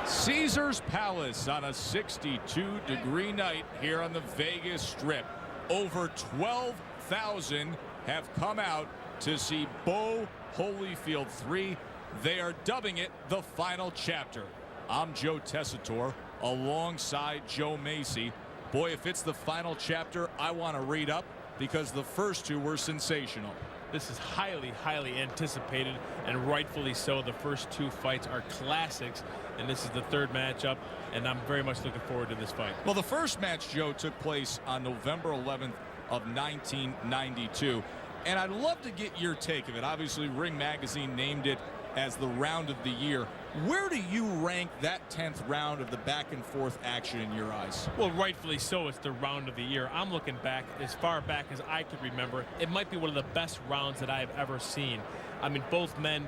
Caesar's Palace on a 62-degree night here on the Vegas Strip. Over 12,000 have come out to see Bowe Holyfield 3. They are dubbing it the final chapter. I'm Joe Tessitore alongside Joe Macy. Boy, if it's the final chapter, I want to read up because the first two were sensational. This is highly, highly anticipated, and rightfully so. The first two fights are classics, and this is the third matchup, and I'm very much looking forward to this fight. Well, the first match, Joe, took place on November 11th of 1992, and I'd love to get your take of it. Obviously, Ring Magazine named it as the round of the year. Where do you rank that 10th round of the back-and-forth action in your eyes? Well, rightfully so. It's the round of the year. I'm looking back as far back as I could remember. It might be one of the best rounds that I've ever seen. I mean, both men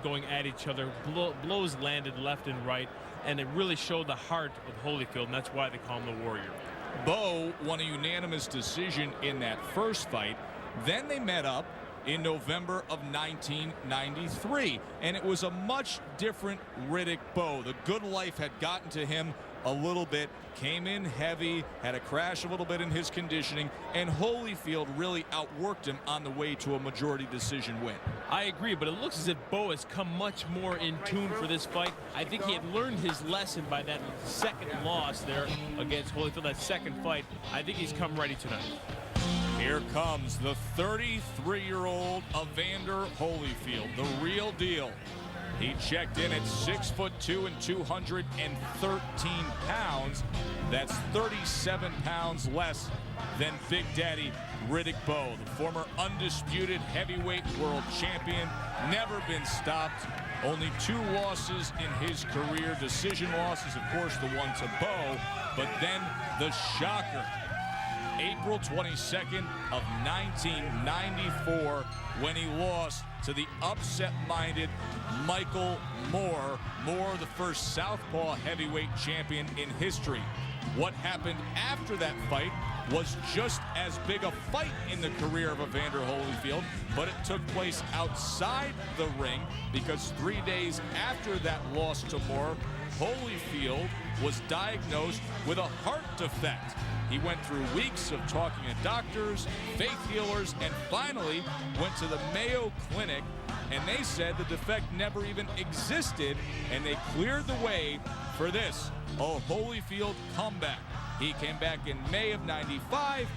going at each other. Blows landed left and right, and it really showed the heart of Holyfield, and that's why they call him the Warrior. Bowe won a unanimous decision in that first fight. Then they met up in November of 1993, and it was a much different Riddick Bowe. The good life had gotten to him a little bit, came in heavy, had a crash a little bit in his conditioning, and Holyfield really outworked him on the way to a majority decision win. I agree, but it looks as if Bowe has come much more in tune for this fight. I think he had learned his lesson by that second loss there against Holyfield, that second fight. I think he's come ready tonight. Here comes the 33-year-old Evander Holyfield, the real deal. He checked in at 6'2" and 213 pounds. That's 37 pounds less than Big Daddy Riddick Bowe, the former undisputed heavyweight world champion, never been stopped. Only 2 losses in his career, decision losses, of course, the one to Bowe, but then the shocker. April 22nd of 1994 when he lost to the upset-minded Michael Moore. Moore, the first southpaw heavyweight champion in history. What happened after that fight was just as big a fight in the career of Evander Holyfield, but it took place outside the ring because 3 days after that loss to Moore, Holyfield was diagnosed with a heart defect. He went through weeks of talking to doctors, faith healers, and finally went to the Mayo Clinic, and they said the defect never even existed, and they cleared the way for this, a Holyfield comeback. He came back in May of '95,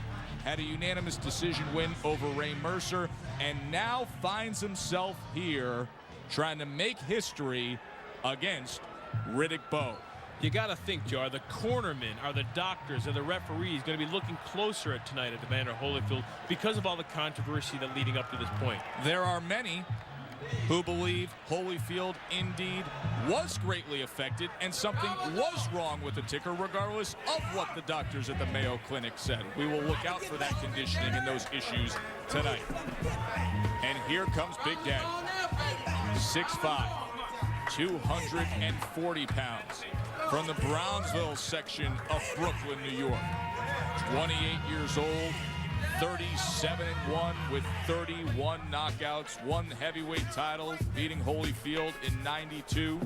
had a unanimous decision win over Ray Mercer, and now finds himself here trying to make history against Riddick Bowe. You got to think, Joe, are the cornermen, are the doctors, are the referees going to be looking closer at tonight at Evander Holyfield because of all the controversy that leading up to this point? There are many who believe Holyfield indeed was greatly affected and something was wrong with the ticker regardless of what the doctors at the Mayo Clinic said. We will look out for that conditioning and those issues tonight. And here comes Big Daddy, 6'5", 240 pounds. From the Brownsville section of Brooklyn, New York. 28 years old, 37-1 with 31 knockouts, 1 heavyweight title, beating Holyfield in '92.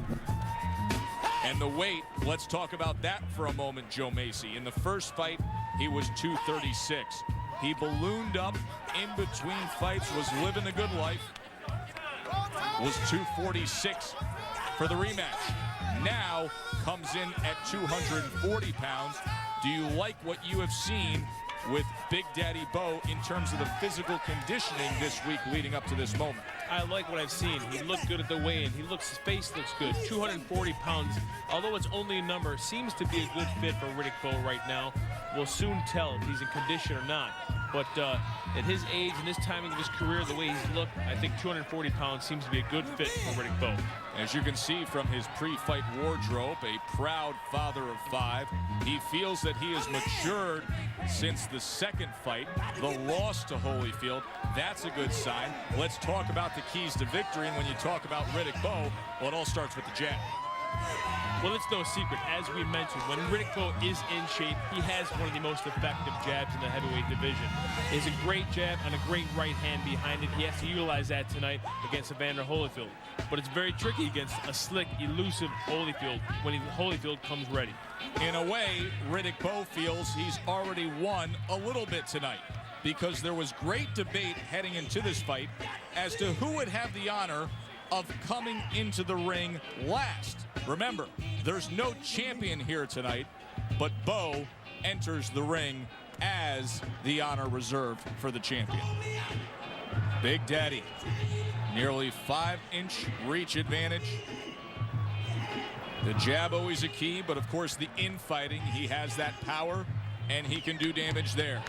And the weight, let's talk about that for a moment, Joe Macy. In the first fight, he was 236. He ballooned up in between fights, was living the good life, was 246 for the rematch. Now comes in at 240 pounds. Do you like what you have seen with Big Daddy Bowe in terms of the physical conditioning this week leading up to this moment? I like what I've seen. He looked good at the weigh-in. His face looks good. 240 pounds, although it's only a number, seems to be a good fit for Riddick Bowe right now. We'll soon tell if he's in condition or not. But at his age and this timing of his career, the way he's looked, I think 240 pounds seems to be a good fit for Riddick Bowe. As you can see from his pre-fight wardrobe, a proud father of 5. He feels that he has matured since the second fight, the loss to Holyfield. That's a good sign. Let's talk about the keys to victory. And when you talk about Riddick Bowe, well, it all starts with the jab. Well, it's no secret, as we mentioned, when Riddick Bowe is in shape, he has one of the most effective jabs in the heavyweight division. He has a great jab and a great right hand behind it. He has to utilize that tonight against Evander Holyfield. But it's very tricky against a slick, elusive Holyfield when Holyfield comes ready. In a way, Riddick Bowe feels he's already won a little bit tonight, because there was great debate heading into this fight as to who would have the honor of coming into the ring last. Remember, there's no champion here tonight, but Bowe enters the ring as the honor reserved for the champion. Big Daddy, nearly 5-inch reach advantage. The jab always a key, but of course the infighting, he has that power and he can do damage there.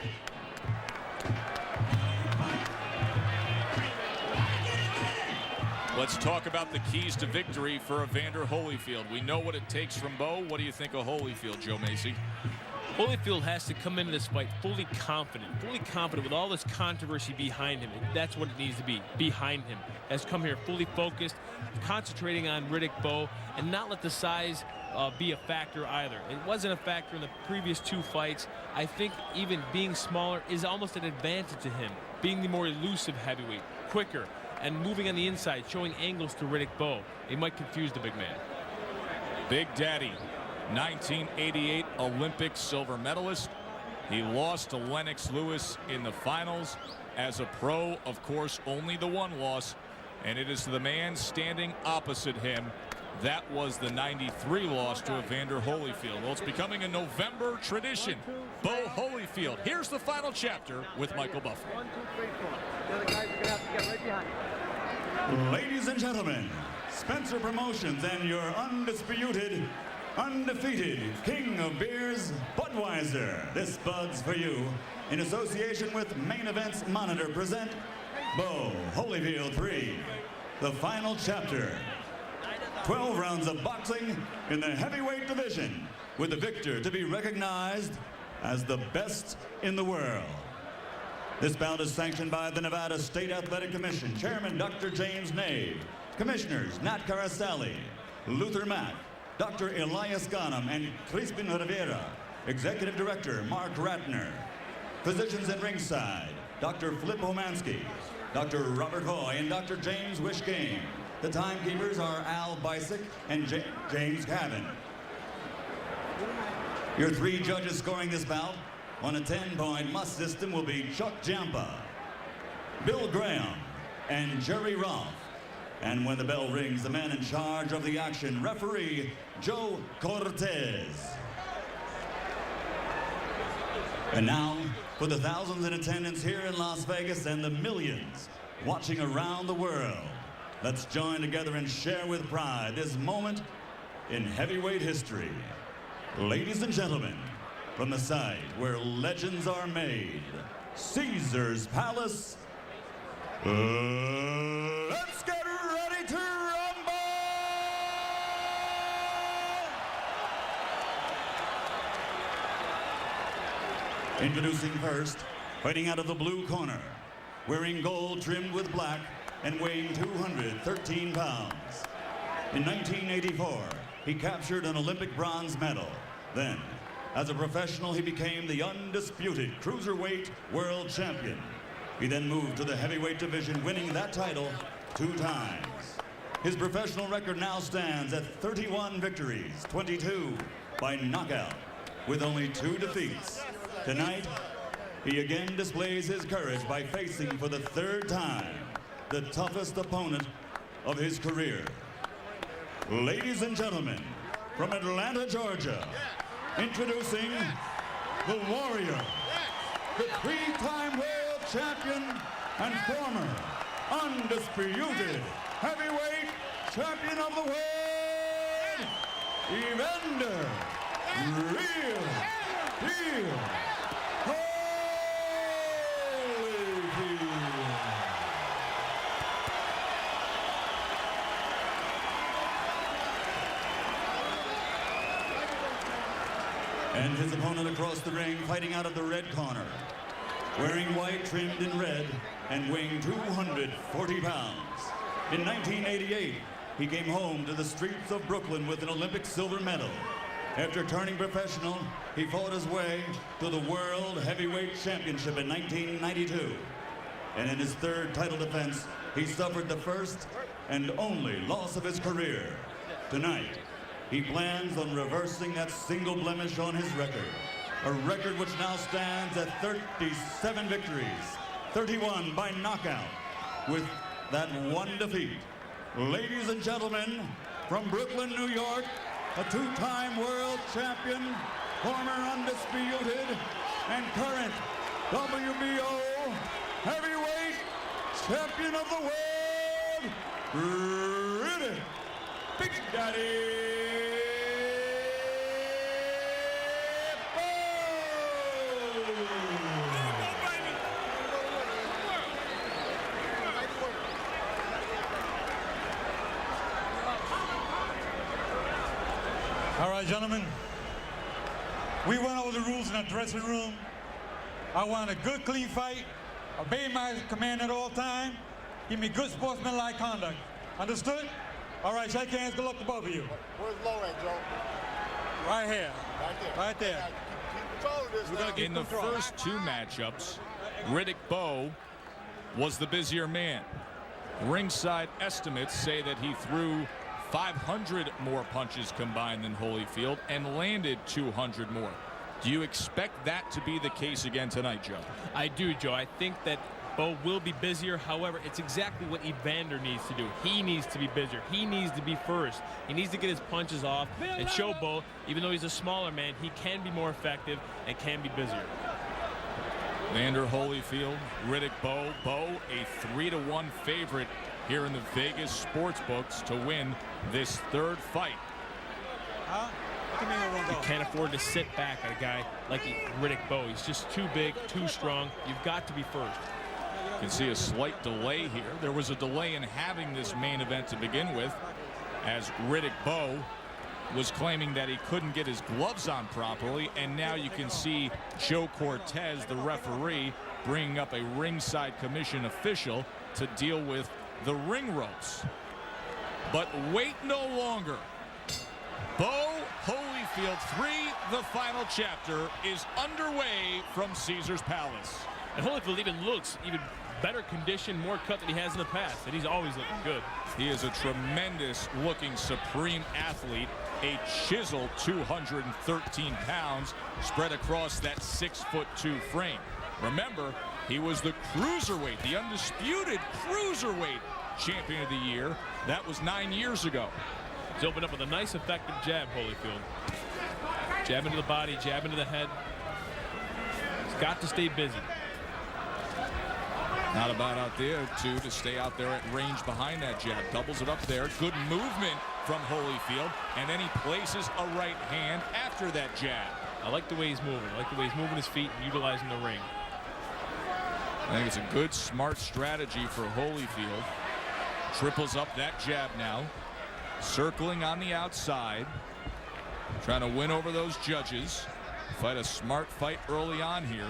Let's talk about the keys to victory for Evander Holyfield. We know what it takes from Bowe. What do you think of Holyfield, Joe Macy? Holyfield has to come into this fight fully confident with all this controversy behind him. That's what it needs to be, behind him. Has come here fully focused, concentrating on Riddick Bowe, and not let the size be a factor either. It wasn't a factor in the previous two fights. I think even being smaller is almost an advantage to him, being the more elusive heavyweight, quicker, and moving on the inside, showing angles to Riddick Bowe. He might confuse the big man. Big Daddy, 1988 Olympic silver medalist. He lost to Lennox Lewis in the finals. As a pro, of course, only the one loss, and it is the man standing opposite him. That was the 93 loss to Evander Holyfield. Well, it's becoming a November tradition. Bowe Holyfield. Here's the final chapter with Michael Buffer. 1, 2, 3, 4. The other guys are going to have to get right behind you. Ladies and gentlemen, Spencer Promotions and your undisputed, undefeated king of beers, Budweiser. This Bud's for you. In association with Main Events Monitor present Bowe Holyfield 3. The final chapter. 12 rounds of boxing in the heavyweight division, with the victor to be recognized as the best in the world. This bout is sanctioned by the Nevada State Athletic Commission, Chairman Dr. James Nave, Commissioners Nat Carasali, Luther Mack, Dr. Elias Ghanem, and Crispin Rivera, Executive Director Mark Ratner. Physicians at ringside, Dr. Flip Homansky, Dr. Robert Hoy, and Dr. James Wishgame. The timekeepers are Al Bisick and James Cavan. Your three judges scoring this bout on a 10-point must system will be Chuck Jampa, Bill Graham, and Jerry Roth. And when the bell rings, the man in charge of the action, referee Joe Cortez. And now, for the thousands in attendance here in Las Vegas and the millions watching around the world, let's join together and share with pride this moment in heavyweight history. Ladies and gentlemen, from the site where legends are made, Caesar's Palace, let's get ready to rumble! Introducing first, fighting out of the blue corner, wearing gold trimmed with black and weighing 213 pounds. In 1984, he captured an Olympic bronze medal. Then, as a professional, he became the undisputed cruiserweight world champion. He then moved to the heavyweight division, winning that title 2 times. His professional record now stands at 31 victories, 22 by knockout, with only 2 defeats. Tonight, he again displays his courage by facing for the 3rd time the toughest opponent of his career. Ladies and gentlemen, from Atlanta, Georgia, introducing the Warrior, the 3-time world champion and former undisputed heavyweight champion of the world, Evander Real Deal Holyfield. And his opponent across the ring, fighting out of the red corner, wearing white trimmed in red and weighing 240 pounds. In 1988, he came home to the streets of Brooklyn with an Olympic silver medal. After turning professional, he fought his way to the World Heavyweight Championship in 1992. And in his third title defense, he suffered the first and only loss of his career. Tonight, he plans on reversing that single blemish on his record, a record which now stands at 37 victories, 31 by knockout, with that one defeat. Ladies and gentlemen, from Brooklyn, New York, a two-time world champion, former undisputed, and current WBO heavyweight champion of the world, Riddick, Big Daddy All right, gentlemen, we went over the rules in the dressing room. I want a good, clean fight, obey my command at all time, give me good sportsmanlike conduct. Understood? All right, shake hands, good luck to both of you. Where's low at, Joe? Right here. Right there. Right there. Keep control of this now. In the first two matchups, Riddick Bowe was the busier man. Ringside estimates say that he threw 500 more punches combined than Holyfield and landed 200 more. Do you expect that to be the case again tonight, Joe? I do, Joe. I think that Bowe will be busier. However, it's exactly what Evander needs to do. He needs to be busier. He needs to be first. He needs to get his punches off and show Bowe, even though he's a smaller man, he can be more effective and can be busier. Evander Holyfield, Riddick Bowe. Bowe, a 3-1 favorite here in the Vegas sports books to win this third fight. You can't afford to sit back at a guy like Riddick Bowe. He's just too big, too strong. You've got to be first. You can see a slight delay here. There was a delay in having this main event to begin with, as Riddick Bowe was claiming that he couldn't get his gloves on properly, and now you can see Joe Cortez, the referee, bringing up a ringside commission official to deal with the ring ropes. But wait no longer. Bowe Holyfield 3, the final chapter, is underway from Caesar's Palace. And Holyfield even looks even better condition, more cut than he has in the past, and he's always looking good. He is a tremendous looking supreme athlete, a chiseled 213 pounds spread across that 6'2" frame. Remember, he was the cruiserweight, the undisputed cruiserweight champion of the year. That was 9 years ago. He's opened up with a nice effective jab, Holyfield. Jab into the body, jab into the head. He's got to stay busy. Not a bad idea, too, to stay out there at range behind that jab. Doubles it up there. Good movement from Holyfield. And then he places a right hand after that jab. I like the way he's moving. I like the way he's moving his feet and utilizing the ring. I think it's a good, smart strategy for Holyfield. Triples up that jab now. Circling on the outside. Trying to win over those judges. Fight a smart fight early on here.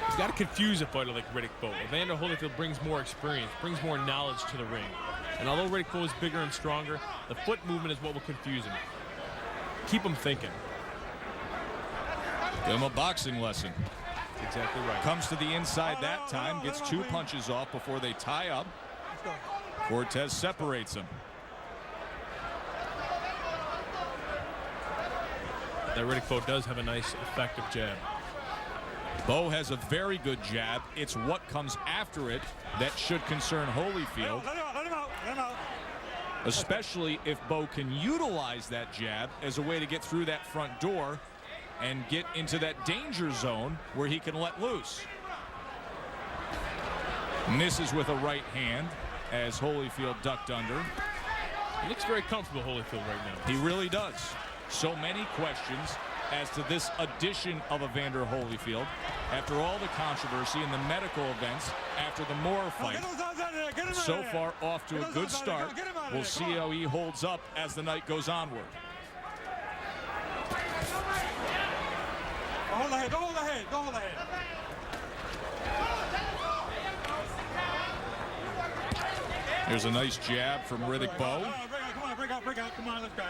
You've got to confuse a fighter like Riddick Bowe. Evander Holyfield brings more experience, brings more knowledge to the ring. And although Riddick Bowe is bigger and stronger, the foot movement is what will confuse him. Keep him thinking. Give him a boxing lesson. Exactly right. Comes to the inside that time, gets 2 punches off before they tie up. Cortez separates him. That Riddick Bowe does have a nice, effective jab. Bowe has a very good jab. It's what comes after it that should concern Holyfield. Let him out. Especially if Bowe can utilize that jab as a way to get through that front door and get into that danger zone where he can let loose. Misses with a right hand as Holyfield ducked under. He looks very comfortable, Holyfield, right now. He really does. So many questions as to this addition of Evander Holyfield after all the controversy and the medical events after the Moore fight. So far off to a good start. We'll see how he holds up as the night goes onward. Hold the head, don't hold the head. Here's a nice jab from Riddick Bowe. Break out. Come on, let's go.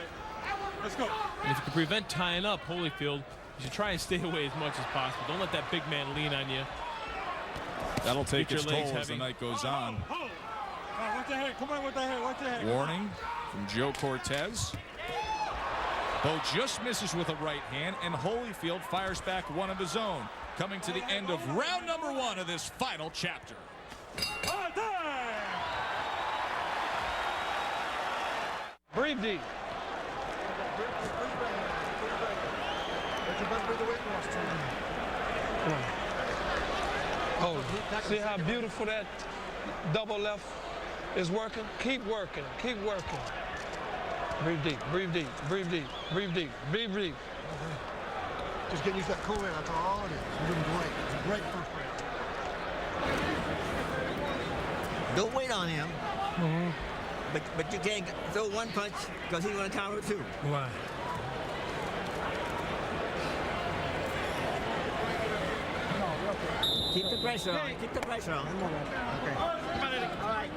Let's go. And if you can prevent tying up Holyfield, you should try and stay away as much as possible. Don't let that big man lean on you. That'll take Get its your legs toll as the heavy. night goes on. Watch the head. Come on with the head. Watch the head. Warning from Joe Cortez. Bowe just misses with a right hand, and Holyfield fires back one of his own. Coming to the end of round number 1 of this final chapter. Breathe deep. Oh, see how beautiful that double left is working? Keep working, keep working. Breathe deep, breathe deep, breathe deep, breathe deep, breathe deep. Just getting used to that cool in. That's all it is. You're doing great. It's a great first round. Don't wait on him. But you can't throw one punch because he's going to counter two. Why? Keep the pressure on. Keep the pressure on. Okay. All right.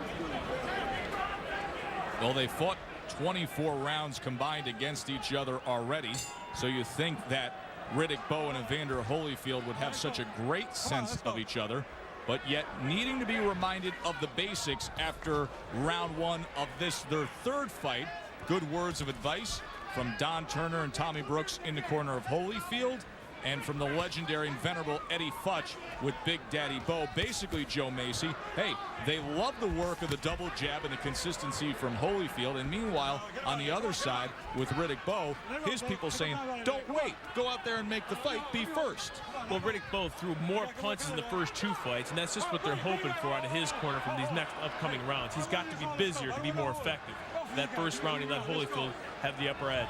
Well, they fought 24 rounds combined against each other already, so you think that Riddick Bowe and Evander Holyfield would have such a great sense of each other, but yet needing to be reminded of the basics after round 1 of this, their third fight. Good words of advice from Don Turner and Tommy Brooks in the corner of Holyfield, and from the legendary and venerable Eddie Futch with Big Daddy Bowe. Basically, Joe Macy, hey, they love the work of the double jab and the consistency from Holyfield, and meanwhile, on the other side with Riddick Bowe, his people saying, don't wait, go out there and make the fight, be first. Well, Riddick Bowe threw more punches in the first 2 fights, and that's just what they're hoping for out of his corner from these next upcoming rounds. He's got to be busier to be more effective. That first round, he let Holyfield have the upper edge.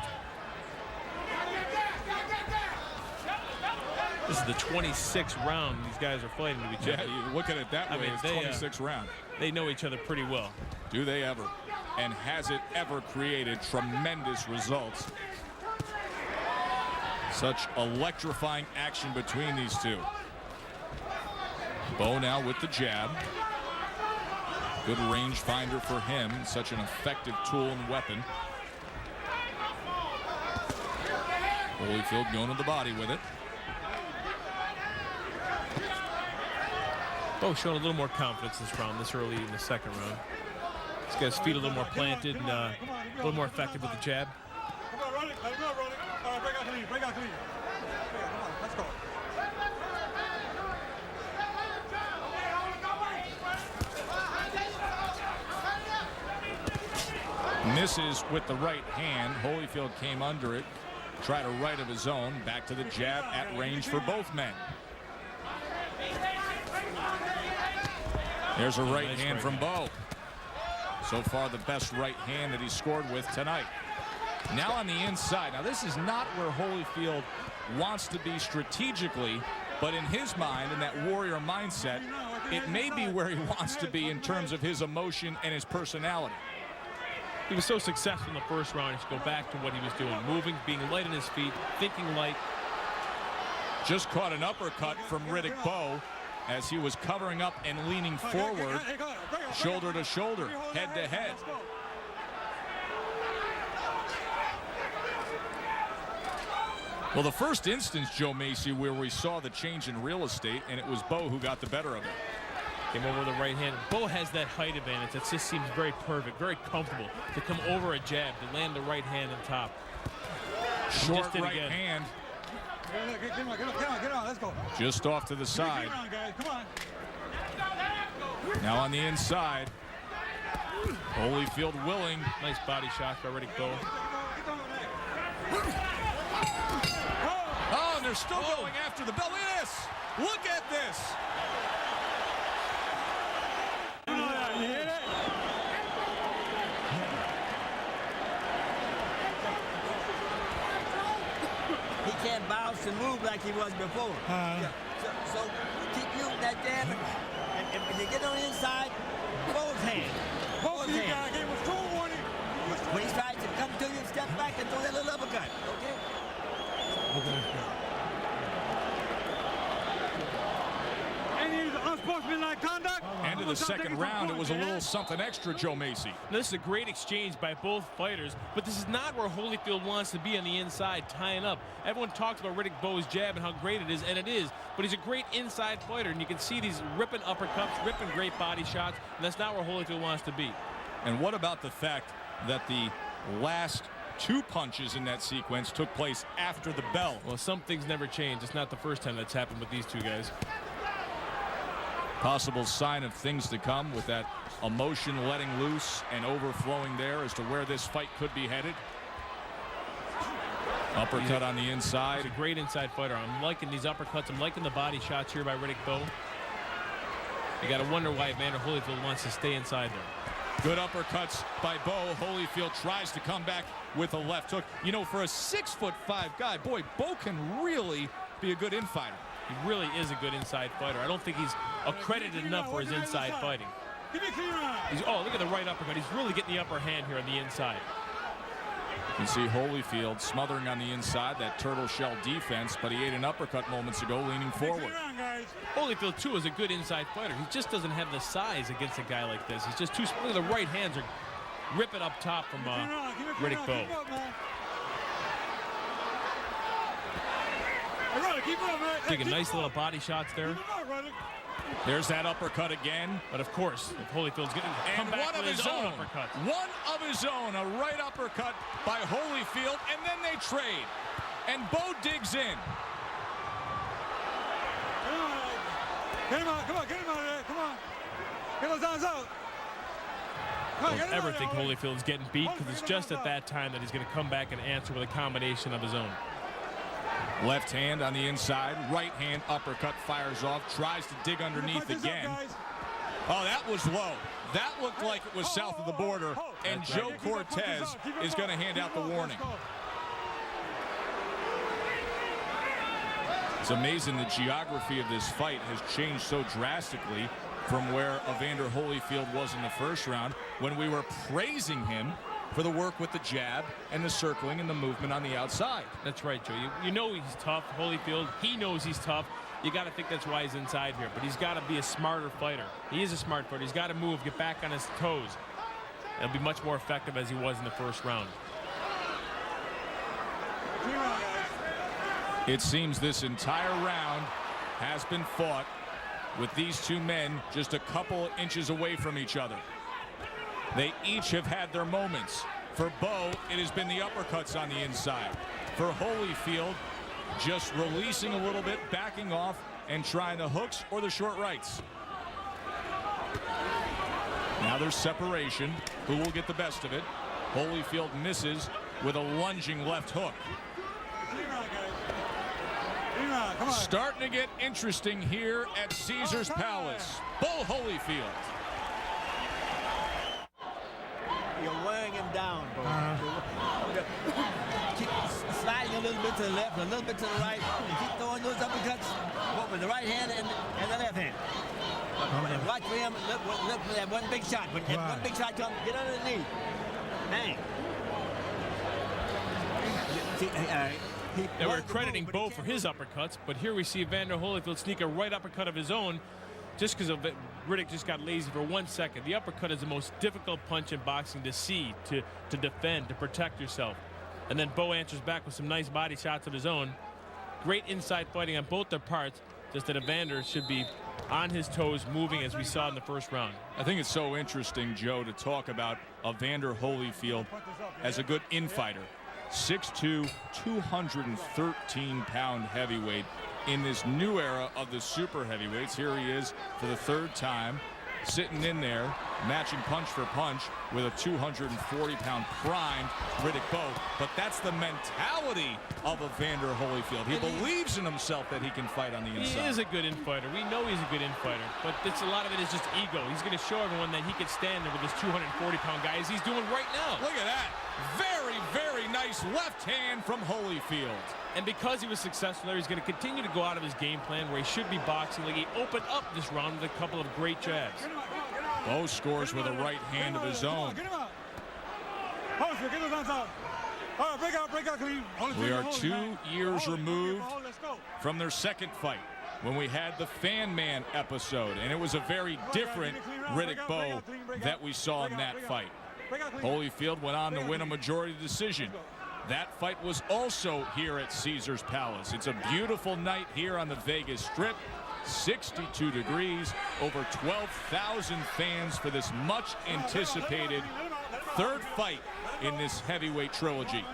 This is the 26th round these guys are fighting to each other. Yeah, you look at it that way, it's 26th round. They know each other pretty well. Do they ever? And has it ever created tremendous results? Such electrifying action between these two. Bowe now with the jab. Good range finder for him. Such an effective tool and weapon. Holyfield going to the body with it. Bowe showing a little more confidence this round, this early in the second round. He's got his feet a little more planted and a little more effective with the jab. Come on, run it. Let him go, run it. All right, break out clean. Break out clean. Come on, let's go. Misses with the right hand. Holyfield came under it. Tried a right of his own. Back to the jab at range for both men. There's a right hand from Bowe. So far the best right hand that he's scored with tonight. Now on the inside. Now this is not where Holyfield wants to be strategically, but in his mind, in that warrior mindset, it may be where he wants to be in terms of his emotion and his personality. He was so successful in the first round, he should go back to what he was doing. Moving, being light on his feet, thinking light. Just caught an uppercut from Riddick Bowe as he was covering up and leaning forward, shoulder to shoulder, head to head. Well, the first instance, Joe Macy, where we saw the change in real estate, and it was Bowe who got the better of it. Came over with the right hand. Bowe has that height advantage. That just seems very perfect, very comfortable to come over a jab, to land the right hand on top. Short right hand. Get on, let's go. Just off to the side. Get on, guys, come on. Now on the inside. Holyfield willing. Nice body shot by Riddick Bowe. Oh, and they're still going after the bell. Look at this. Look at this. You hear that? He can't bounce and move like he was before. So keep using that jab, and if you get on the inside, both hands. Both you guys gave him a strong warning. When he tries to come to you, step back and throw that little uppercut. Okay? Any unsportsmanlike conduct? And of the second round, it was a little something extra, Joe Macy. Now, this is a great exchange by both fighters, but this is not where Holyfield wants to be on the inside, tying up. Everyone talks about Riddick Bowe's jab and how great it is, and it is, but he's a great inside fighter, and you can see these ripping uppercuts, ripping great body shots, and that's not where Holyfield wants to be. And what about the fact that the last 2 punches in that sequence took place after the bell? Well, some things never change. It's not the first time that's happened with these two guys. Possible sign of things to come with that emotion letting loose and overflowing there as to where this fight could be headed. Uppercut on the inside. He's a great inside fighter. I'm liking these uppercuts. I'm liking the body shots here by Riddick Bowe. You got to wonder why Evander Holyfield wants to stay inside there. Good uppercuts by Bowe. Holyfield tries to come back with a left hook. You know, for a 6'5" guy, boy, Bowe can really be a good infighter. He really is a good inside fighter. I don't think he's accredited enough for his inside fighting. Oh, look at the right uppercut. He's really getting the upper hand here on the inside. You can see Holyfield smothering on the inside, that turtle shell defense, but he ate an uppercut moments ago, leaning forward. Holyfield, too, is a good inside fighter. He just doesn't have the size against a guy like this. He's just too small. Look at the right hands are ripping up top from Riddick Bowe. Taking nice little body shots there. There's that uppercut again. But of course, if Holyfield's going to come back with his own uppercut. One of his own, a right uppercut by Holyfield, and then they trade. And Bowe digs in. Get him out, come on, get him out of there, come on. Get those arms out. I don't ever think Holyfield's getting beat, because it's just at that time that he's going to come back and answer with a combination of his own. Left hand on the inside, right hand uppercut fires off, tries to dig underneath again. Oh, that was low. That looked like it was south of the border, and Joe Cortez is going to hand out the warning. It's amazing the geography of this fight has changed so drastically from where Evander Holyfield was in the first round, when we were praising him for the work with the jab and the circling and the movement on the outside. That's right, Joe. You know he's tough, Holyfield. He knows he's tough. You got to think that's why he's inside here. But he's got to be a smarter fighter. He is a smart fighter. He's got to move, get back on his toes. He'll be much more effective as he was in the first round. It seems this entire round has been fought with these two men just a couple inches away from each other. They each have had their moments. For Bowe, it has been the uppercuts on the inside. For Holyfield, just releasing a little bit, backing off, and trying the hooks or the short rights. Now there's separation. Who will get the best of it? Holyfield misses with a lunging left hook. Starting to get interesting here at Caesar's Palace. Bowe Holyfield. You're wearing him down, bro. Keep sliding a little bit to the left, a little bit to the right, and keep throwing those uppercuts with the right hand and the left hand. Watch for him, look for that one big shot. When that one big shot comes, get underneath. Bang. They were crediting Bowe for his uppercuts, but here we see Evander Holyfield sneak a right uppercut of his own just because Riddick just got lazy for 1 second. The uppercut is the most difficult punch in boxing to see, to defend, to protect yourself. And then Bowe answers back with some nice body shots of his own. Great inside fighting on both their parts, just that Evander should be on his toes, moving as we saw in the first round. I think it's so interesting, Joe, to talk about Evander Holyfield as a good infighter. 6'2", 213-pound heavyweight in this new era of the super heavyweights. Here he is for the third time, sitting in there, matching punch for punch with a 240-pound primed Riddick Bowe. But that's the mentality of Evander Holyfield. He believes in himself that he can fight on the inside. He is a good infighter. We know he's a good infighter, but a lot of it is just ego. He's going to show everyone that he can stand there with his 240-pound guy, as he's doing right now. Look at that. Very, very nice left hand from Holyfield. And because he was successful there, he's going to continue to go out of his game plan where he should be boxing. Like, he opened up this round with a couple of great jabs. Bowe scores with a right hand of his own. We are 2 years removed from their second fight. when we had the Fan Man episode, and it was a very different Riddick Bowe that we saw in that fight. Holyfield went on to win a majority decision. That fight was also here at Caesars Palace. It's a beautiful night here on the Vegas Strip. 62 degrees, over 12,000 fans for this much anticipated third fight in this heavyweight trilogy.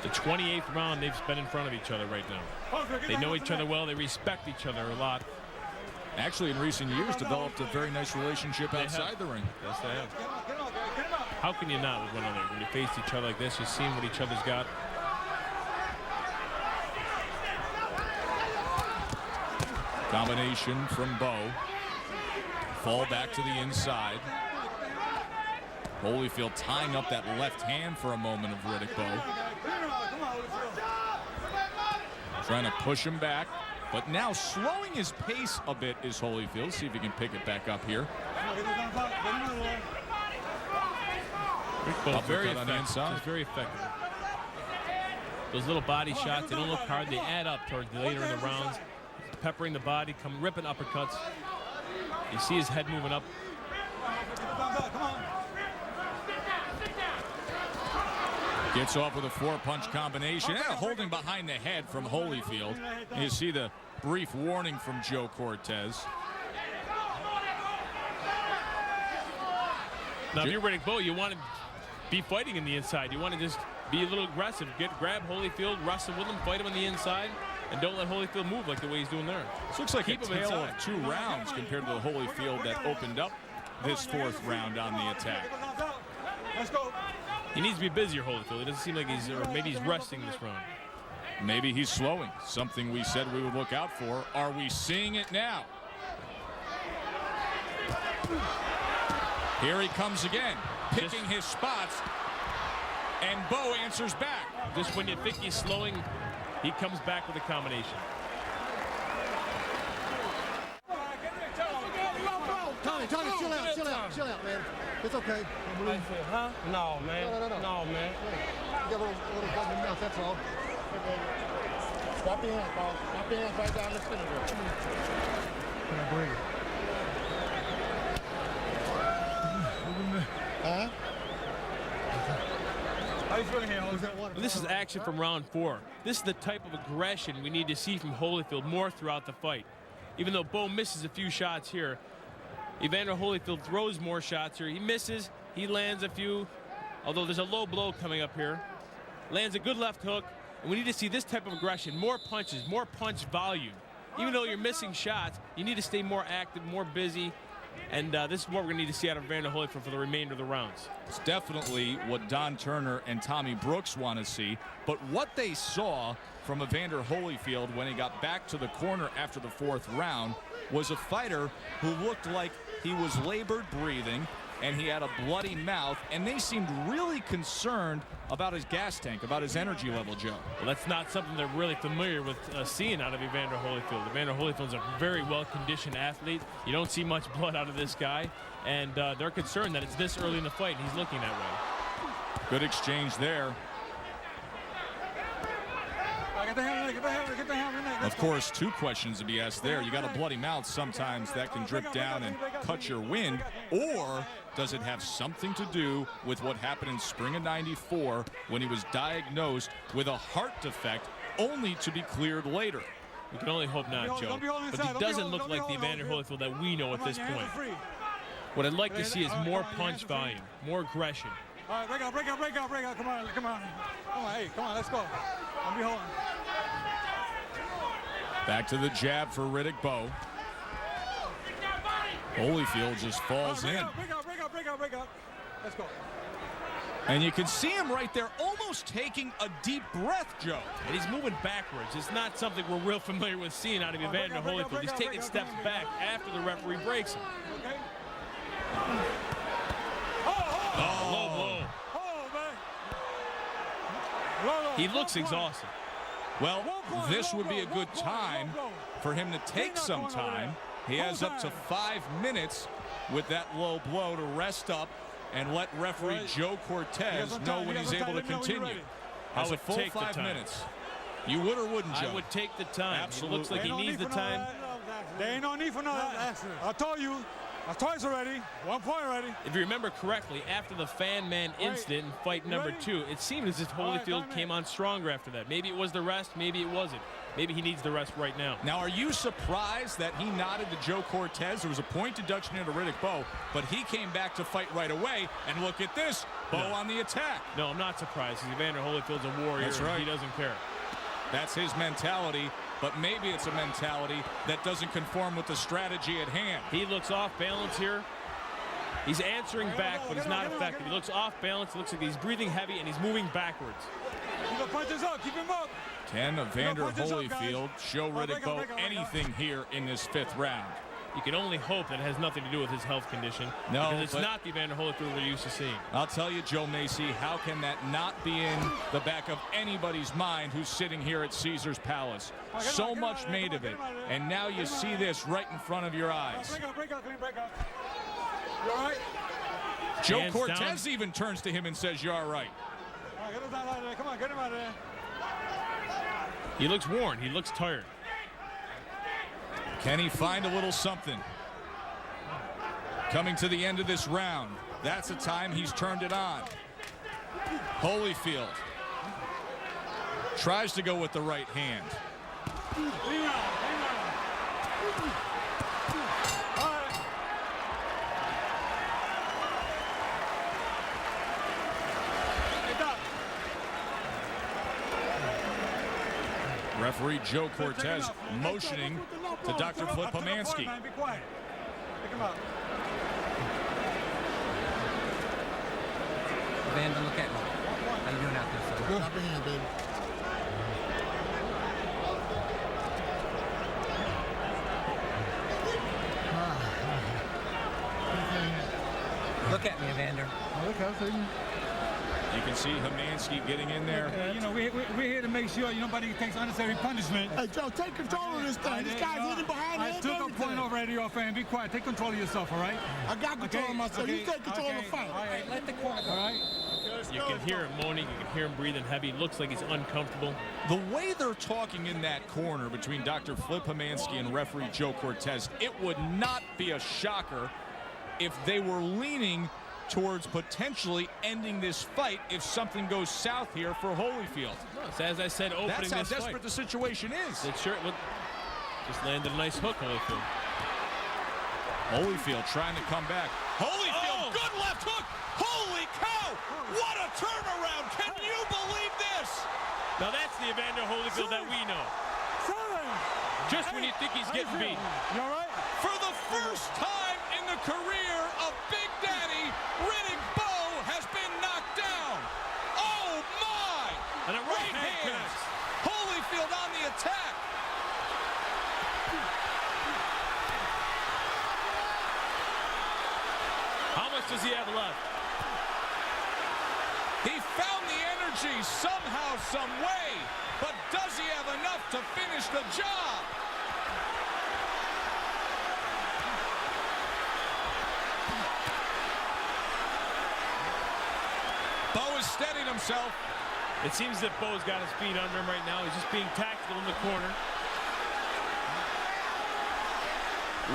The 28th round they've spent in front of each other right now. They know each other well. They respect each other a lot. Actually, in recent years, developed a very nice relationship outside the ring. Yes, they have. How can you not with one another? When you face each other like this, you've seen what each other's got. Combination from Bowe. Fall back to the inside. Holyfield tying up that left hand for a moment of Riddick Bowe. Trying to push him back, but now slowing his pace a bit is Holyfield. See if he can pick it back up here. Very effective. On the inside. Very effective. Those little body shots, they don't look hard. They add up towards the later in the rounds. Peppering the body, ripping uppercuts. You see his head moving up. Gets off with a 4-punch combination. Holding behind the head from Holyfield. And you see the brief warning from Joe Cortez. Now, if you're Riddick Bowe, you want to be fighting in the inside. You want to just be a little aggressive. Grab Holyfield, wrestle with him, fight him on the inside, and don't let Holyfield move like the way he's doing there. This looks like a tale of 2 rounds compared to the Holyfield that opened up this 4th round on the attack. Let's go. He needs to be busier, Holyfield. It doesn't seem like he's, or maybe he's resting this round. Maybe he's slowing. Something we said we would look out for. Are we seeing it now? Here he comes again, picking his spots, and Bowe answers back. Just when you think he's slowing, he comes back with a combination. Tommy, chill out, man. It's okay. Huh? No, man. No, man. You got a little blood in your mouth, that's all. Okay. Stop your hands, Paul. Stop your hands right down the center there. Can I bring it? Huh? How you feeling here? This is action from round 4. This is the type of aggression we need to see from Holyfield more throughout the fight. Even though Bowe misses a few shots here, Evander Holyfield throws more shots here. He misses, he lands a few, although there's a low blow coming up here. Lands a good left hook, and we need to see this type of aggression, more punches, more punch volume. Even though you're missing shots, you need to stay more active, more busy, and this is what we're going to need to see out of Evander Holyfield for the remainder of the rounds. It's definitely what Don Turner and Tommy Brooks want to see, but what they saw from Evander Holyfield when he got back to the corner after the 4th round was a fighter who looked like he was labored breathing and he had a bloody mouth, and they seemed really concerned about his gas tank, about his energy level, Joe. Well, that's not something they're really familiar with seeing out of Evander Holyfield. Evander Holyfield's a very well-conditioned athlete. You don't see much blood out of this guy, and they're concerned that it's this early in the fight, and he's looking that way. Good exchange there. Of course, 2 questions to be asked there. You got a bloody mouth. Sometimes that can drip down and cut your wind. Or does it have something to do with what happened in spring of '94 when he was diagnosed with a heart defect only to be cleared later? We can only hope not, Joe. But he doesn't look like the Evander Holyfield that we know at this point. What I'd like to see is more punch volume, more aggression. All right, break out. Come on. Hey, come on, let's go. I'll be holding. Back to the jab for Riddick Bowe. Holyfield just falls in. Break out. Let's go. And you can see him right there almost taking a deep breath, Joe. And he's moving backwards. It's not something we're real familiar with seeing out of Evander Holyfield. He's taking steps back after the referee breaks him. Okay. Low blow. He looks exhausted. Well, this would be a good time for him to take some time. He has up to 5 minutes with that low blow to rest up and let referee Joe Cortez know when he's able to continue. Has a full 5 minutes. You would or wouldn't, Joe? I would take the time. Absolutely. It looks like he needs the time. There ain't no need for none of that. I told you. Twice already. 1 point already. If you remember correctly, after the fan man incident in fight number 2, it seemed as if Holyfield came on stronger after that. Maybe it was the rest, maybe it wasn't. Maybe he needs the rest right now. Now, are you surprised that he nodded to Joe Cortez? There was a point deduction here to Riddick Bowe, but he came back to fight right away. And look at this, Bowe on the attack. No, I'm not surprised. Evander Holyfield's a warrior. That's right. He doesn't care. That's his mentality, but maybe it's a mentality that doesn't conform with the strategy at hand. He looks off balance here. He's answering back, but he's not effective. He looks off balance. It looks like he's breathing heavy, and he's moving backwards. Keep the punches up. Keep him up. Can Evander Holyfield show Riddick Bowe anything here in this 5th round? You can only hope that it has nothing to do with his health condition. No, because it's not the Evander Holyfield we're used to seeing. I'll tell you, Joe Macy, how can that not be in the back of anybody's mind who's sitting here at Caesar's Palace? So much made of it, and now you see this right in front of your eyes. Break up, clean break up. You all right? Joe Hands Cortez down. even turns to him and says, "You're all right." Get him out of there. Come on, get him out of there. He looks worn. He looks tired. Can he find a little something? Coming to the end of this round. That's the time he's turned it on. Holyfield tries to go with the right hand. Referee Joe Cortez motioning to Dr. Flip Pomansky. Be quiet. Pick him up. Evander, look at me. How you doing out there, sir? Good. Stop your hand, baby. Look at me, Evander. Okay, I see you. You can see Pomansky getting in there. You know, we're here to make sure nobody takes unnecessary punishment. Hey, Joe, take control of this thing. This guy's hitting behind I him. took a point already off, and be quiet. Take control of yourself, all right? I got control of myself. You take control of the fight. All right, let the corner go. All right? You can hear him moaning. You can hear him breathing heavy. Looks like he's uncomfortable. The way they're talking in that corner between Dr. Flip Pomansky and referee Joe Cortez, it would not be a shocker if they were leaning towards potentially ending this fight if something goes south here for Holyfield. So as I said, opening That's how this desperate fight. the situation is. It sure just landed a nice hook, Holyfield. Holyfield trying to come back. Holyfield, good left hook. Holy cow! What a turnaround! Can you believe this? Now that's the Evander Holyfield that we know. Just when you think he's getting beat. You all right? For the first time in the career of Big Daddy, Riddick Bowe has been knocked down. Oh my! And a right hand connects. Holyfield on the attack. How much does he have left? He found the energy somehow, some way, but does he have enough to finish the job? Bowe is steadying himself. It seems that Bowe's got his feet under him right now. He's just being tactical in the corner.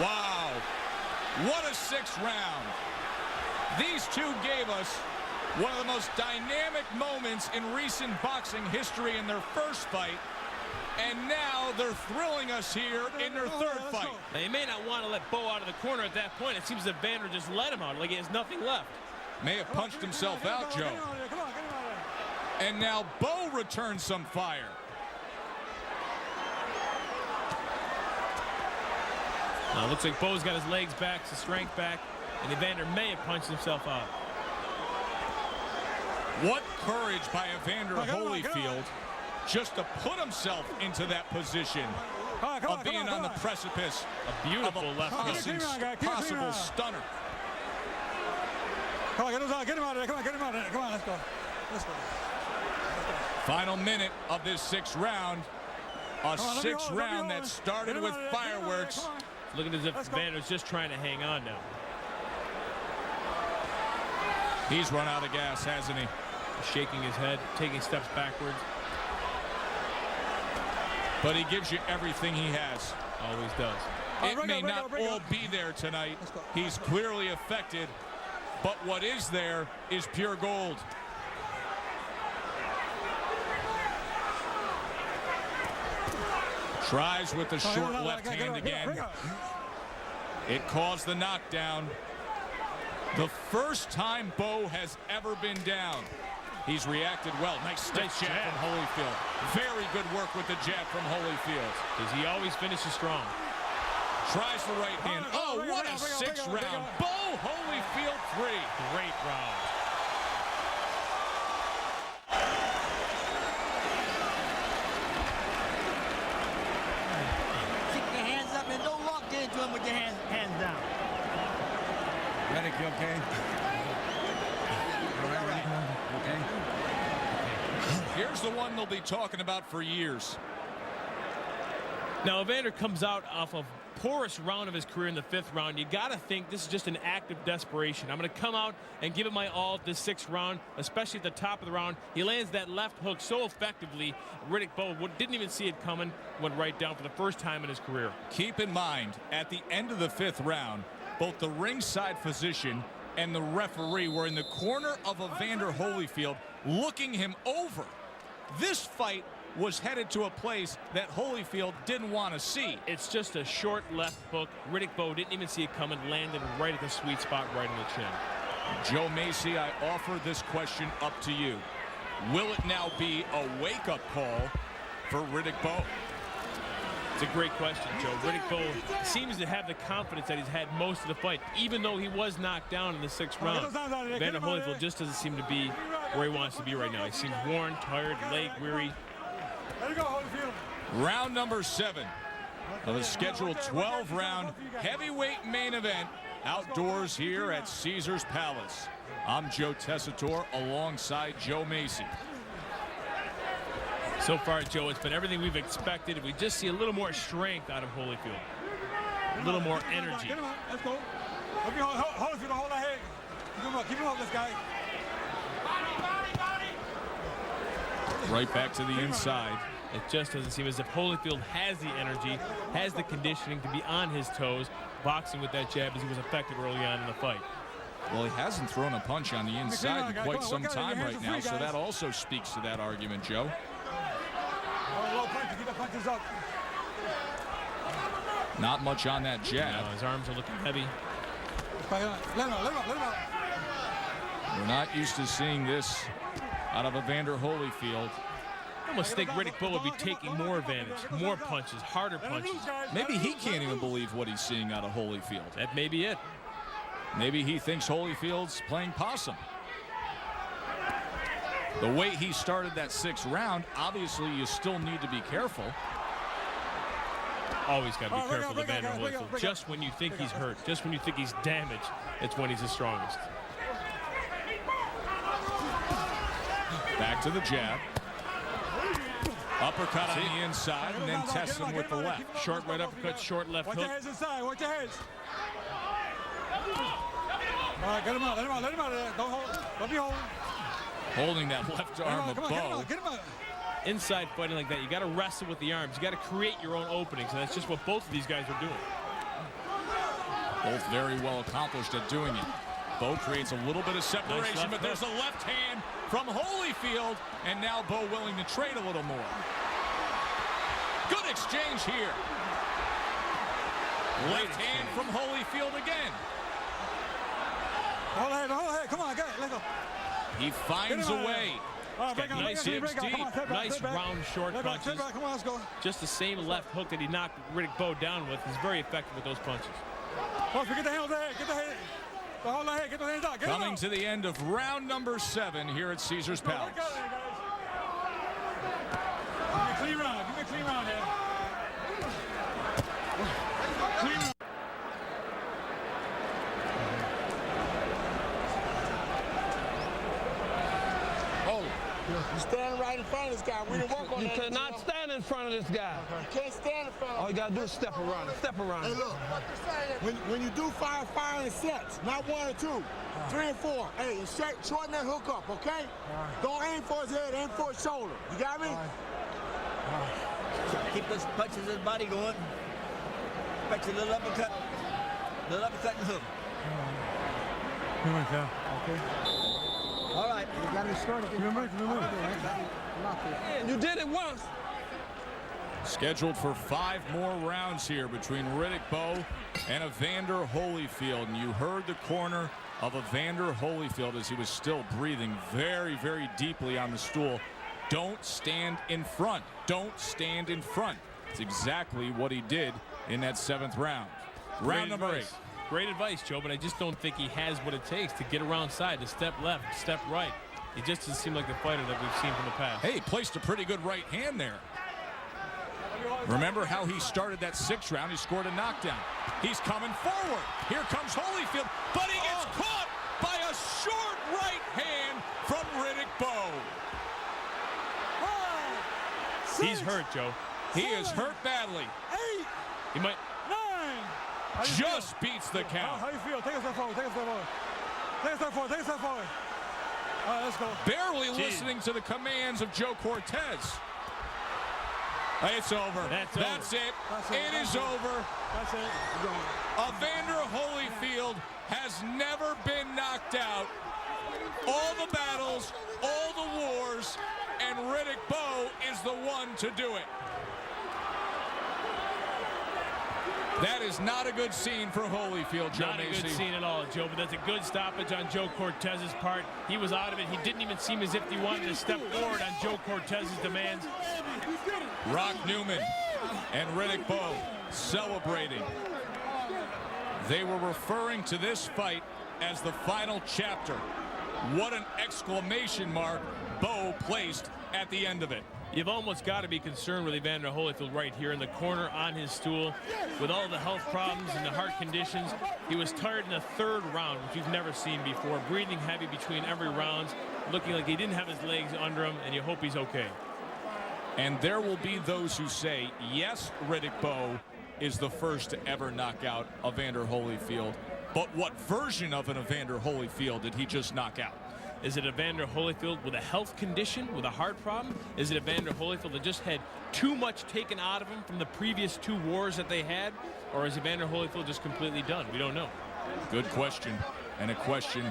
Wow. What a 6th round. These two gave us one of the most dynamic moments in recent boxing history in their first fight. And now they're thrilling us here in their 3rd fight. Now, you may not want to let Bowe out of the corner at that point. It seems that Evander just let him out like he has nothing left. May have punched himself out, Joe. Come on, get him out of there. And now Bowe returns some fire. Now, it looks like Bowe's got his legs back, his strength back, and Evander may have punched himself out. What courage by Evander Holyfield just to put himself into that position of being on the precipice A beautiful of a left hook. possible stunner. Come on, get him out of there. Come on, get him out of there. Come on, let's go. Let's go. Final minute of this 6th round. A 6th round that started with fireworks. It's looking as if Evander's just trying to hang on now. He's run out of gas, hasn't he? He's shaking his head, taking steps backwards. But he gives you everything he has. Always does. It may not all be there tonight. He's clearly affected, but what is there is pure gold. Tries with the short left hand again. It caused the knockdown. The first time Bowe has ever been down. He's reacted well. Nice stiff jab from Holyfield. Very good work with the jab from Holyfield. Because he always finishes strong. Tries the right hand. Oh, what a 6th round. Bowe, Holyfield 3. Great round. Keep your hands up and don't walk into him with your hands down. Riddick, you okay? All right. Okay. Here's the one they'll be talking about for years. Now, Evander comes out off of poorest round of his career in the 5th round. You got to think this is just an act of desperation. I'm going to come out and give it my all at this 6th round, especially at the top of the round. He lands that left hook so effectively. Riddick Bowe didn't even see it coming, went right down for the first time in his career. Keep in mind, at the end of the 5th round, both the ringside physician and the referee were in the corner of Evander Holyfield, looking him over. This fight was headed to a place that Holyfield didn't want to see. It's just a short left hook. Riddick Bowe didn't even see it coming, landed right at the sweet spot, right in the chin. Joe Macy, I offer this question up to you. Will it now be a wake-up call for Riddick Bowe? It's a great question, Joe. Riddick Bowe seems to have the confidence that he's had most of the fight, even though he was knocked down in the 6th round. Evander Holyfield just doesn't seem to be where he wants to be right now. He seems worn, tired, leg weary. There you go, Holyfield. Round number 7 of a scheduled 12-round heavyweight main event outdoors here at Caesars Palace. I'm Joe Tessitore alongside Joe Macy. So far, Joe, it's been everything we've expected. If we just see a little more strength out of Holyfield, a little more energy. Get him up. Let's go. Holyfield, hold that head. Keep him up, this guy. Right back to the inside. It just doesn't seem as if Holyfield has the energy, has the conditioning to be on his toes, boxing with that jab as he was effective early on in the fight. Well, he hasn't thrown a punch on the inside in quite some time right now, so that also speaks to that argument, Joe. Low punch, keep the punches up. Not much on that jab. His arms are looking heavy. Let him out. We're not used to seeing this out of Evander Holyfield. I almost think Riddick Bowe would be taking more advantage, more punches, harder punches. Maybe he can't even believe what he's seeing out of Holyfield. That may be it. Maybe he thinks Holyfield's playing possum. The way he started that 6th round, obviously you still need to be careful. Always got to be careful with Evander Holyfield. Just when you think he's hurt, just when you think he's damaged, it's when he's the strongest. Back to the jab. Uppercut on the inside, and then tests him with the left. Short right uppercut, short left hook. Watch your heads inside. Watch your heads. All right, get him out. Let him out of there. Don't be holding. Holding that left arm of Bowe. Get him out. Inside fighting like that, you got to wrestle with the arms. You got to create your own openings, and that's just what both of these guys are doing. Both very well accomplished at doing it. Bowe creates a little bit of separation, but there's a left hand from Holyfield, and now Bowe willing to trade a little more. Good exchange here. Left hand from Holyfield again. Hold ahead. Come on, get it. Let go. He finds a way. Nice hips deep, nice round short punches. Come on, let's go. Just the same left hook that he knocked Riddick Bowe down with. He's very effective with those punches. Get the hand there. Get the head. Hold the head. Get the hands out. Coming to the end of round number 7 here at Caesars Palace. Give me a clean round. Here. Clean round. You stand right in front of this guy. We didn't work on You that. cannot stand in front of this guy. You can't stand in front of him. All you gotta do is step around. Step around. Hey, look. When you do fire in sets, not 1 or 2, 3 and 4. Hey, shorten that hook up, okay? Don't aim for his head, aim for his shoulder. You got me? Keep those punches in the body going. Expect a little uppercut. Little uppercut and hook. Okay. All right. You got to start it. Remember. You did it once. Scheduled for 5 more rounds here between Riddick Bowe and Evander Holyfield. And you heard the corner of Evander Holyfield as he was still breathing very, very deeply on the stool. Don't stand in front. Don't stand in front. It's exactly what he did in that 7th round. Round number 8. Great advice, Joe, but I just don't think he has what it takes to get around side, to step left, step right. He just doesn't seem like the fighter that we've seen from the past. Hey, he placed a pretty good right hand there. Remember how he started that 6th round? He scored a knockdown. He's coming forward. Here comes Holyfield, but he gets caught by a short right hand from Riddick Bowe. He's hurt, Joe. He is hurt badly. 8, He might. 9. Just beats the count. How you feel? Take a step forward. Take a step forward. Take a step forward. Take a step forward. All right, let's go. Barely listening to the commands of Joe Cortez. It's over. That's it. It is over. That's it. Evander Holyfield has never been knocked out. All the battles, all the wars, and Riddick Bowe is the one to do it. That is not a good scene for Holyfield, Joe Not a Macy. good scene at all, Joe, but that's a good stoppage on Joe Cortez's part. He was out of it. He didn't even seem as if he wanted to step forward on Joe Cortez's demands. Rock Newman and Riddick Bowe celebrating. They were referring to this fight as the final chapter. What an exclamation mark Bowe placed at the end of it. You've almost got to be concerned with Evander Holyfield right here in the corner on his stool. With all the health problems and the heart conditions, he was tired in the 3rd round, which you've never seen before. Breathing heavy between every round, looking like he didn't have his legs under him, and you hope he's okay. And there will be those who say, yes, Riddick Bowe is the first to ever knock out Evander Holyfield. But what version of an Evander Holyfield did he just knock out? Is it Evander Holyfield with a health condition, with a heart problem? Is it Evander Holyfield that just had too much taken out of him from the previous 2 wars that they had? Or is Evander Holyfield just completely done? We don't know. Good question, and a question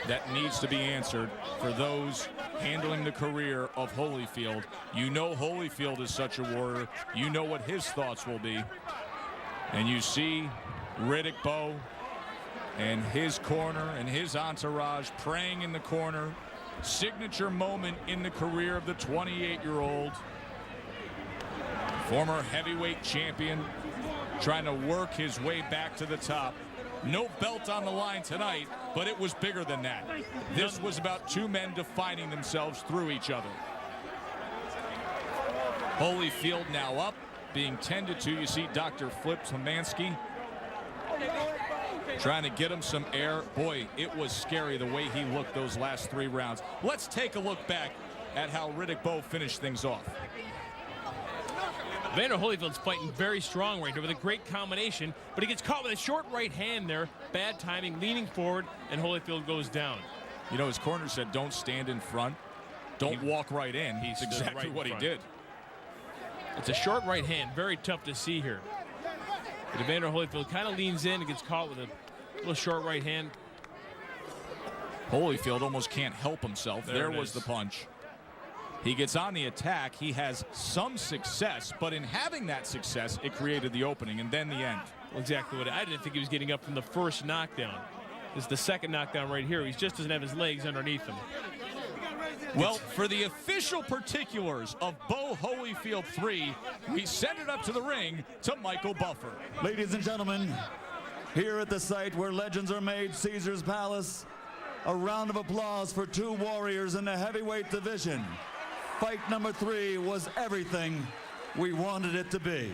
that needs to be answered for those handling the career of Holyfield. You know Holyfield is such a warrior. You know what his thoughts will be. And you see Riddick Bowe and his corner and his entourage praying in the corner. Signature moment in the career of the 28-year-old. Former heavyweight champion trying to work his way back to the top. No belt on the line tonight, but it was bigger than that. This was about 2 men defining themselves through each other. Holyfield now up, being tended to. You see Dr. Flip Tomansky trying to get him some air. Boy, it was scary the way he looked those last 3 rounds. Let's take a look back at how Riddick Bowe finished things off. Evander Holyfield's fighting very strong right here with a great combination, but he gets caught with a short right hand there. Bad timing, leaning forward, and Holyfield goes down. You know, his corner said, don't stand in front. Don't walk right in. He's exactly right what he did. It's a short right hand, very tough to see here. But Evander Holyfield kind of leans in and gets caught with a little short right hand. Holyfield almost can't help himself. There was the punch. He gets on the attack. He has some success, but in having that success, it created the opening and then the end. Exactly what I didn't think he was getting up from the first knockdown. This is the second knockdown right here. He just doesn't have his legs underneath him. Well, for the official particulars of Bowe Holyfield 3, we send it up to the ring to Michael Buffer. Ladies and gentlemen, here at the site where legends are made, Caesar's Palace, a round of applause for 2 warriors in the heavyweight division. Fight number 3 was everything we wanted it to be.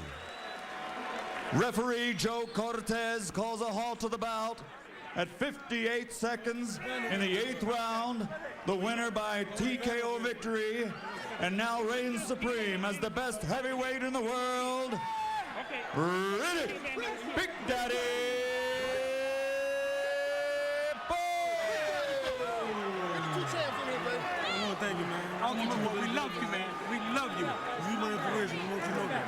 Referee Joe Cortez calls a halt to the bout at 58 seconds in the 8th round. The winner by TKO victory, and now reigns supreme as the best heavyweight in the world, Riddick Big Daddy Bowe. Thank you, man. We love you, man. We love you. You my inspiration. I want you to know that.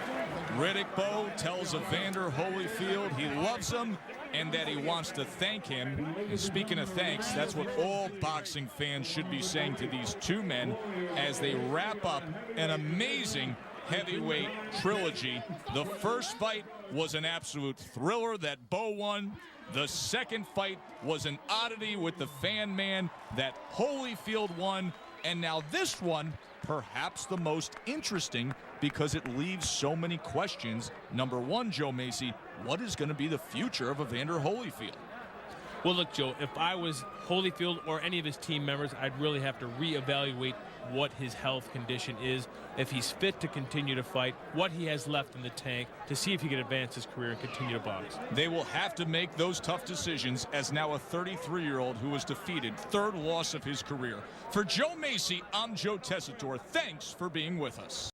Riddick Bowe tells Evander Holyfield he loves him and that he wants to thank him. And speaking of thanks, that's what all boxing fans should be saying to these two men as they wrap up an amazing heavyweight trilogy. The first fight was an absolute thriller that Bowe won. The second fight was an oddity with the fan man that Holyfield won. And now this one, perhaps the most interesting because it leaves so many questions. Number one, Joe Macy, what is going to be the future of Evander Holyfield? Well, look, Joe, if I was Holyfield or any of his team members, I'd really have to reevaluate what his health condition is, if he's fit to continue to fight, what he has left in the tank to see if he can advance his career and continue to box. They will have to make those tough decisions as now a 33-year-old who was defeated, third loss of his career. For Joe Macy, I'm Joe Tessitore. Thanks for being with us.